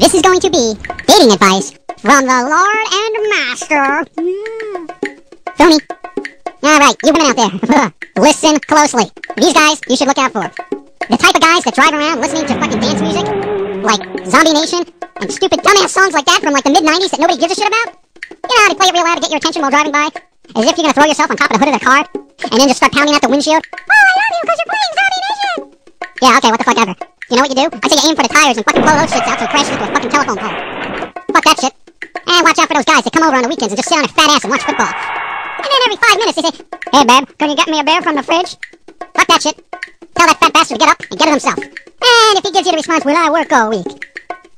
This is going to be dating advice from the Lord and Master. Phony. Alright, you women out there, listen closely. These guys you should look out for. The type of guys that drive around listening to fucking dance music, like Zombie Nation, and stupid dumbass songs like that from like the mid-90s that nobody gives a shit about. You know how they play it real loud to get your attention while driving by? As if you're gonna throw yourself on top of the hood of their car, and then just start pounding out the windshield. Oh, I love you because you're playing Zombie Nation! Yeah, okay, what the fuck ever. You know what you do? I say you aim for the tires and fucking blow those shits out so it crashes into a fucking telephone pole. Fuck that shit. And watch out for those guys that come over on the weekends and just sit on their fat ass and watch football. And then every 5 minutes they say, "Hey babe, can you get me a beer from the fridge?" Fuck that shit. Tell that fat bastard to get up and get it himself. And if he gives you the response, "Well, I work all week."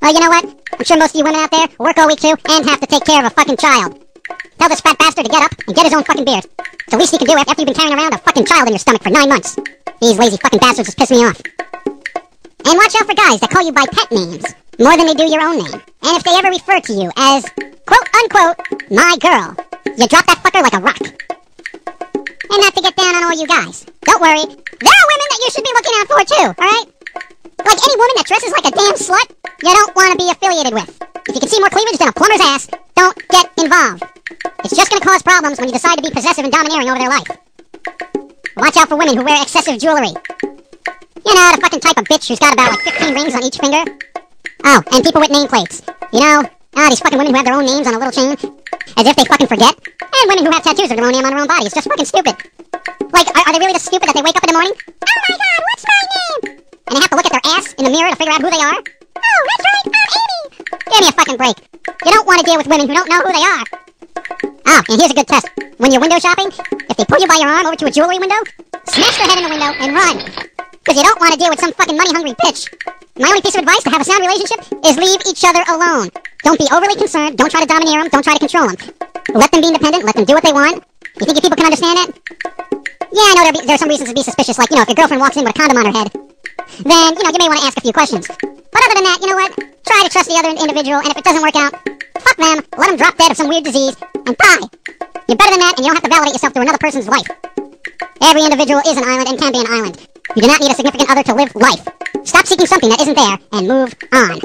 Well, you know what? I'm sure most of you women out there work all week too and have to take care of a fucking child. Tell this fat bastard to get up and get his own fucking beard. It's the least he can do after you've been carrying around a fucking child in your stomach for 9 months. These lazy fucking bastards just piss me off. And watch out for guys that call you by pet names more than they do your own name. And if they ever refer to you as, quote unquote, my girl, you drop that fucker like a rock. And not to get down on all you guys. Don't worry, there are women that you should be looking out for too, alright? Like any woman that dresses like a damn slut, you don't want to be affiliated with. If you can see more cleavage than a plumber's ass, don't get involved. It's just going to cause problems when you decide to be possessive and domineering over their life. Watch out for women who wear excessive jewelry. You know, the fucking type of bitch who's got about like 15 rings on each finger. Oh, and people with nameplates. You know, these fucking women who have their own names on a little chain, as if they fucking forget. And women who have tattoos of their own name on their own body. It's just fucking stupid. Like, are they really just stupid that they wake up in the morning? Oh my god, what's my name? And they have to look at their ass in the mirror to figure out who they are? Oh, that's right, I'm Amy! Give me a fucking break. You don't want to deal with women who don't know who they are. Oh, and here's a good test. When you're window shopping, if they pull you by your arm over to a jewelry window, smash their head in the window and run. Because you don't want to deal with some fucking money-hungry bitch. My only piece of advice to have a sound relationship is leave each other alone. Don't be overly concerned. Don't try to domineer them. Don't try to control them. Let them be independent. Let them do what they want. You think your people can understand that? Yeah, I know there are some reasons to be suspicious. Like, you know, if your girlfriend walks in with a condom on her head, then, you know, you may want to ask a few questions. But other than that, you know what? Try to trust the other individual, and if it doesn't work out, fuck them. Let them drop dead of some weird disease, and bye. You're better than that, and you don't have to validate yourself through another person's life. Every individual is an island and can be an island. You do not need a significant other to live life. Stop seeking something that isn't there, and move on.